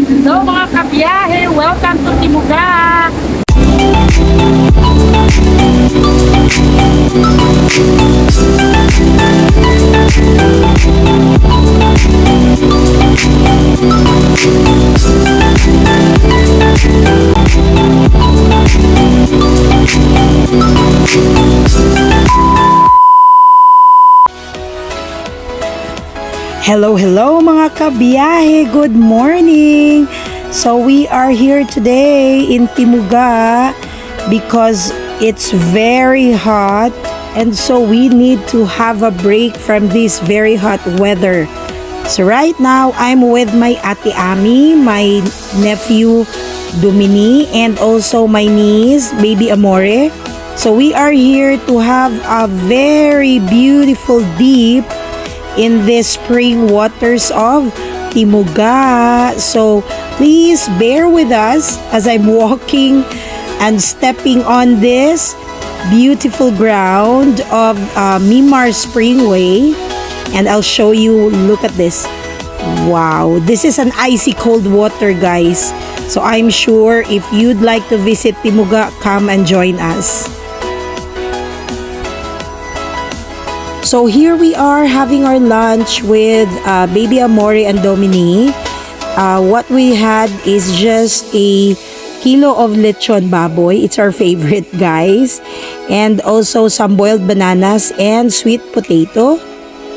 Hello mga kabiyahe! Welcome to Timuga! Hello mga kabiyahe, good morning! So we are here today in Timuga because it's very hot and so we need to have a break from this very hot weather. So right now I'm with my Ate Ami, my nephew Domini, and also my niece Baby Amore. So we are here to have a very beautiful dip in the spring waters of Timuga. So please bear with us as I'm walking and stepping on this beautiful ground of Mimar Springway, and I'll show you. Look at this. Wow, this is an icy cold water, guys. So I'm sure if you'd like to visit Timuga, come and join us. So here we are having our lunch with Baby Amore and Domini. What we had is just a kilo of lechon baboy. It's our favorite, guys. And also some boiled bananas and sweet potato,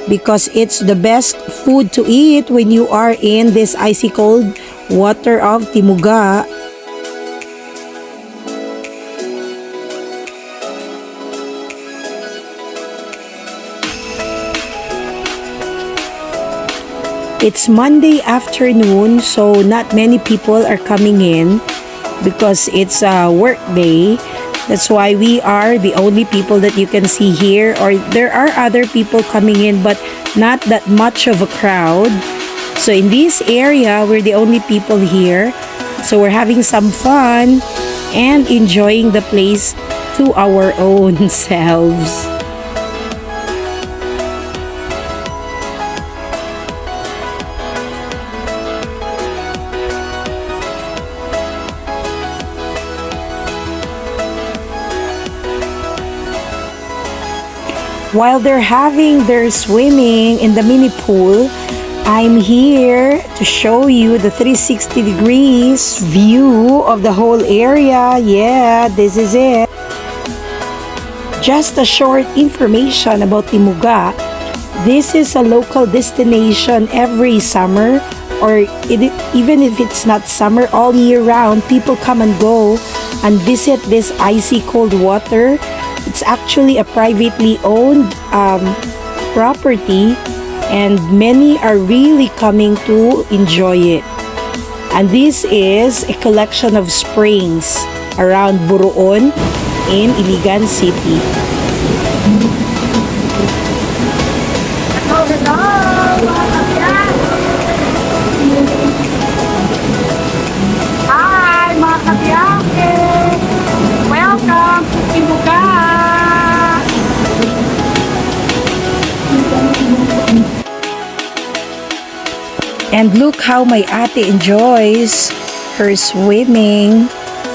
because it's the best food to eat when you are in this icy cold water of Timuga. It's Monday afternoon, so not many people are coming in because it's a work day. That's why we are the only people that you can see here, or there are other people coming in but not that much of a crowd. So in this area, we're the only people here. So we're having some fun and enjoying the place to our own selves. While they're having their swimming in the mini pool, I'm here to show you the 360 degrees view of the whole area. Yeah, this is it. Just a short information about Timuga. This is a local destination every summer, or even if it's not summer, all year round, people come and go and visit this icy cold water. It's actually a privately owned property, and many are really coming to enjoy it. And this is a collection of springs around Buruon in Iligan City. Hi mga kabiyahe! Welcome to Timuga! And look how my ate enjoys her swimming,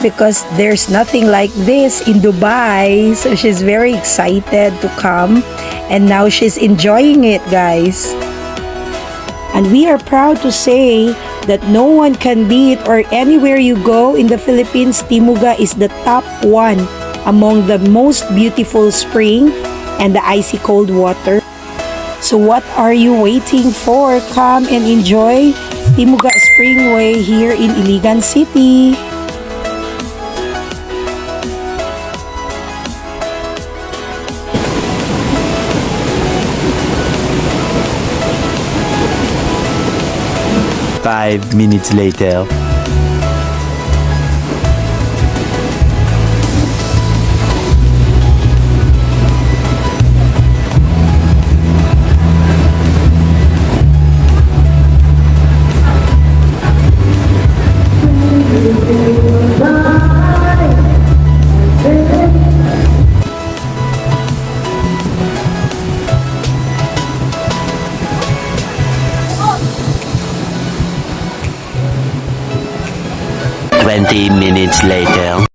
because there's nothing like this in Dubai. So she's very excited to come, and now she's enjoying it, guys. And we are proud to say that no one can beat, or anywhere you go in the Philippines, Timuga is the top one among the most beautiful spring and the icy cold water. So what are you waiting for? Come and enjoy Timuga Springway here in Iligan City. Five minutes later. 20 minutes later.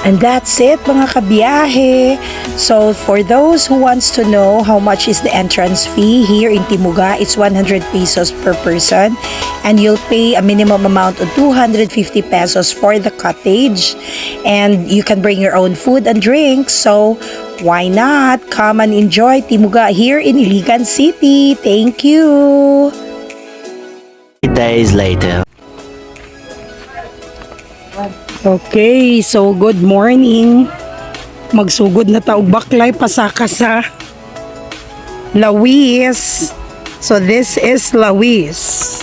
And that's it mga kabiyahe. So for those who wants to know how much is the entrance fee here in Timuga, it's 100 pesos per person and you'll pay a minimum amount of 250 pesos for the cottage. And you can bring your own food and drinks. So why not come and enjoy Timuga here in Iligan City. Thank you. 8 days later. Okay, so good morning. Magsugod na taog baklay pasaka sa Lawis. So this is Lawis.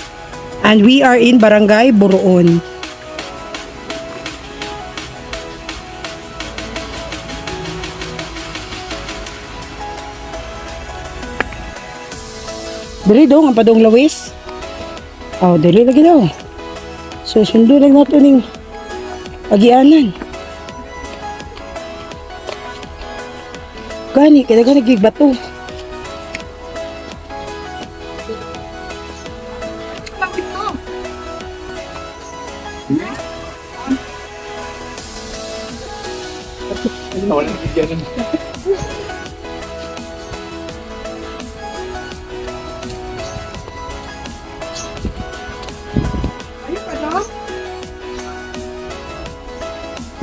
And we are in Barangay Buroon. Dili daw ang padong Lawis. Oh, dili lagi daw. So sundo lang nato ning agianan. Gani, kaya nagig bato.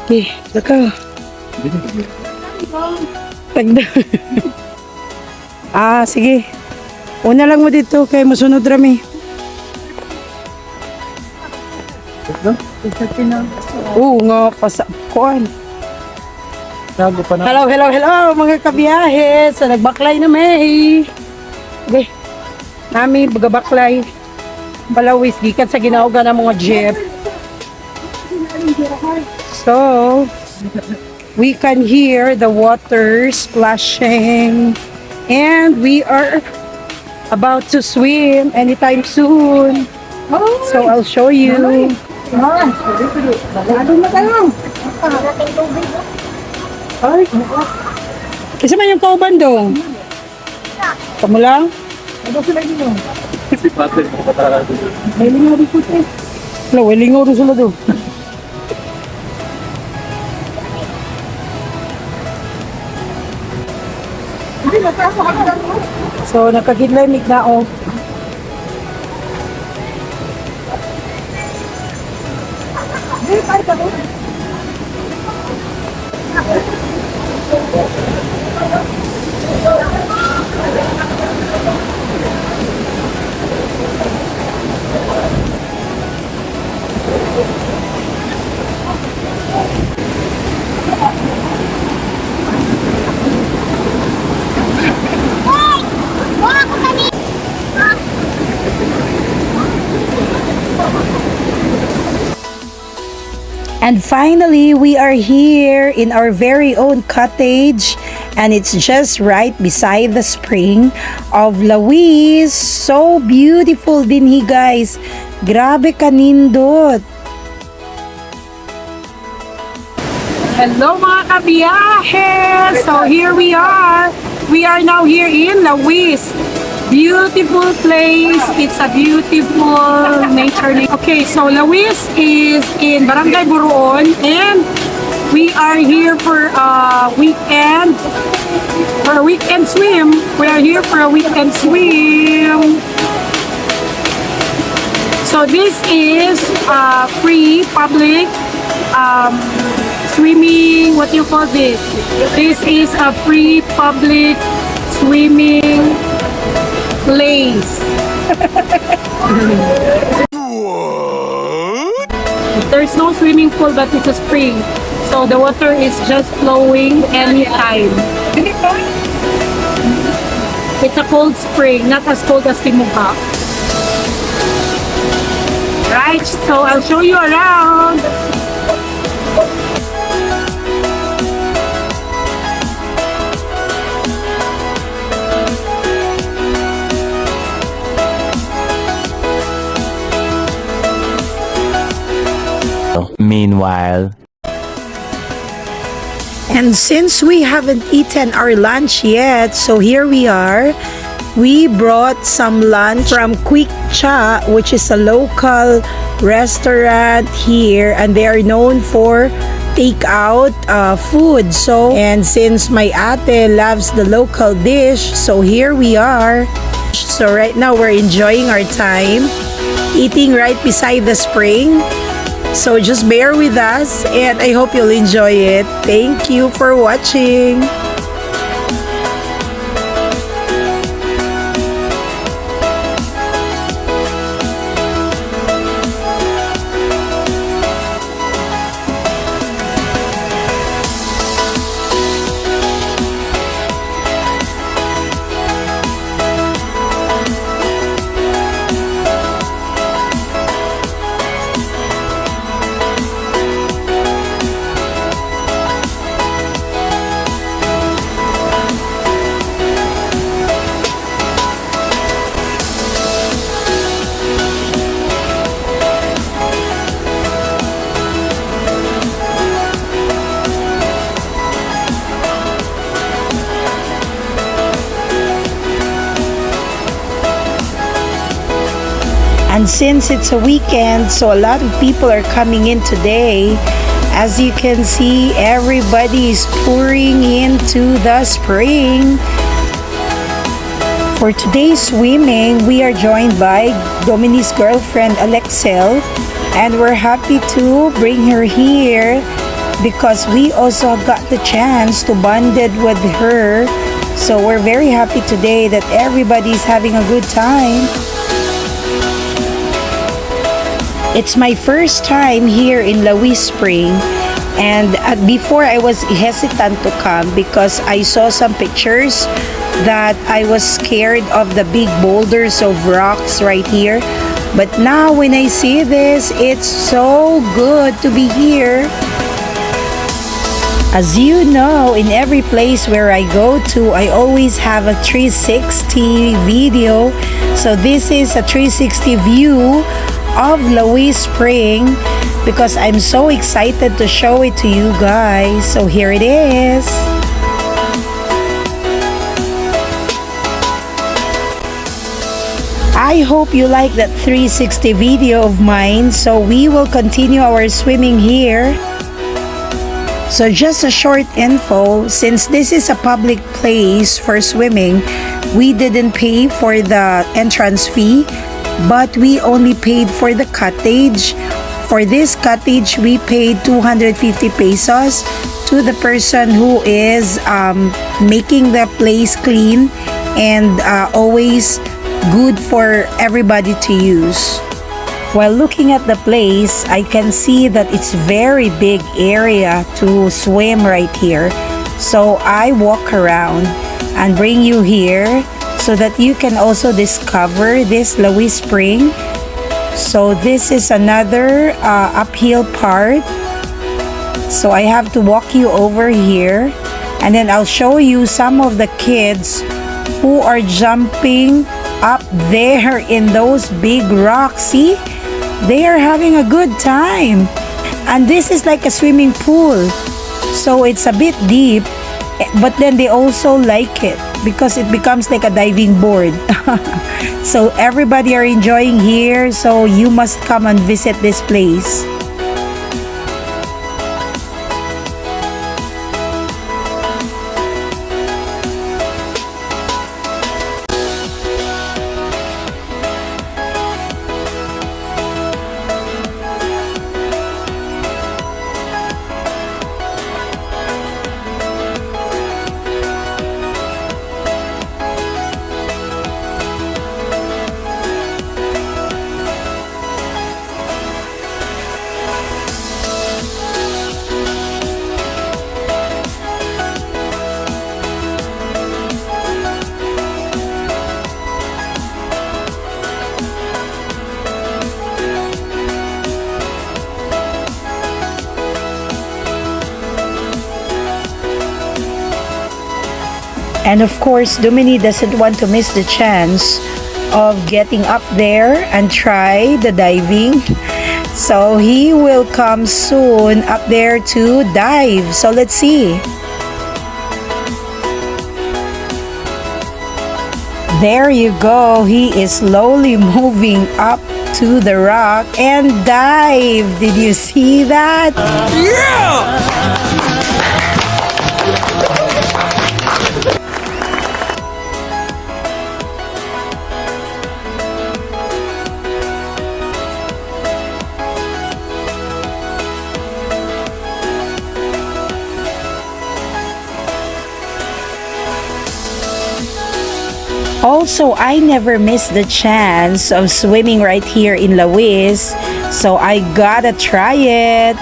Okay, saka. Tagda. Sige. Una lang mo dito kay masunod rami. Oo nga, kuan. Hello mga kabiyahe. So nagbaklay na may. Okay. Nami bagabaklay. Balawis gikan sa ginauga ng mga jeep. So, we can hear the water splashing and we are about to swim anytime soon. So, I'll show you. Kasi man yung kauban dong? Kamu lang? May lingaw rin po tayo. May lingaw rin sila doon. So, nakakidlamig na ako. And finally, we are here in our very own cottage And it's just right beside the spring of Lawis. So beautiful din he, guys. Grabe kanindot. Hello mga kabiyahe! So here we are. We are now here in Lawis. Beautiful place. It's a beautiful nature. Okay, so Lawis is in Barangay Buruon and we are here for a weekend. For a weekend swim. We are here for a weekend swim. So this is free public swimming, what do you call this? This is a free public swimming place. There's no swimming pool, but it's a spring. So the water is just flowing anytime. It's a cold spring, not as cold as Timuga. Right, so I'll show you around. Meanwhile, And since we haven't eaten our lunch yet, so here we are. We brought some lunch from Quick Cha, which is a local restaurant here, and they are known for takeout food. So, and since my ate loves the local dish, so here we are. So right now we're enjoying our time, eating right beside the spring. So just bear with us and I hope you'll enjoy it. Thank you for watching. And since it's a weekend, so a lot of people are coming in today. As you can see, everybody is pouring into the spring. For today's swimming, we are joined by Dominique's girlfriend, Alexel. And we're happy to bring her here because we also got the chance to bonded with her. So we're very happy today that everybody's having a good time. It's my first time here in Lawis Spring, and before I was hesitant to come because I saw some pictures that I was scared of the big boulders of rocks right here. But now when I see this, it's so good to be here. As you know, in every place where I go to, I always have a 360 video. So this is a 360 view of Lawis Spring because I'm so excited to show it to you guys. So here it is. I hope you like that 360 video of mine. So we will continue our swimming here. So just a short info, since this is a public place for swimming, we didn't pay for the entrance fee, but we only paid for the cottage. For this cottage, we paid 250 pesos to the person who is making the place clean and always good for everybody to use. While looking at the place, I can see that it's very big area to swim right here. So I walk around and bring you here so that you can also discover this Lawis Spring. So this is another uphill part. So I have to walk you over here And then I'll show you some of the kids who are jumping up there in those big rocks. See? They are having a good time. And this is like a swimming pool. So it's a bit deep, but then they also like it because it becomes like a diving board. So everybody are enjoying here, so you must come and visit this place. And of course, Dumini doesn't want to miss the chance of getting up there and try the diving. So he will come soon up there to dive. So let's see. There you go. He is slowly moving up to the rock and dive. Did you see that? Yeah! Also, I never missed the chance of swimming right here in Lawis, so I gotta try it.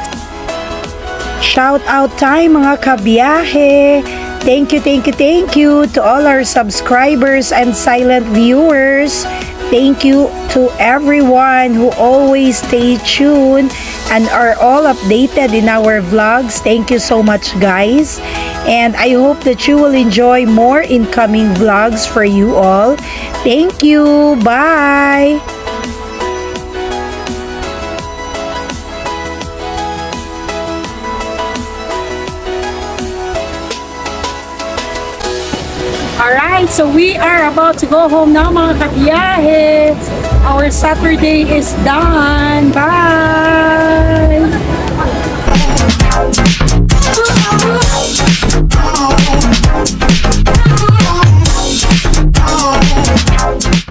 Shout out time mga kabiyahe! Thank you to all our subscribers and silent viewers. Thank you to everyone who always stay tuned and are all updated in our vlogs. Thank you so much, guys. And I hope that you will enjoy more incoming vlogs for you all. Thank you. Bye. Alright, so we are about to go home now mga kabiyahe. Our Saturday is done. Bye!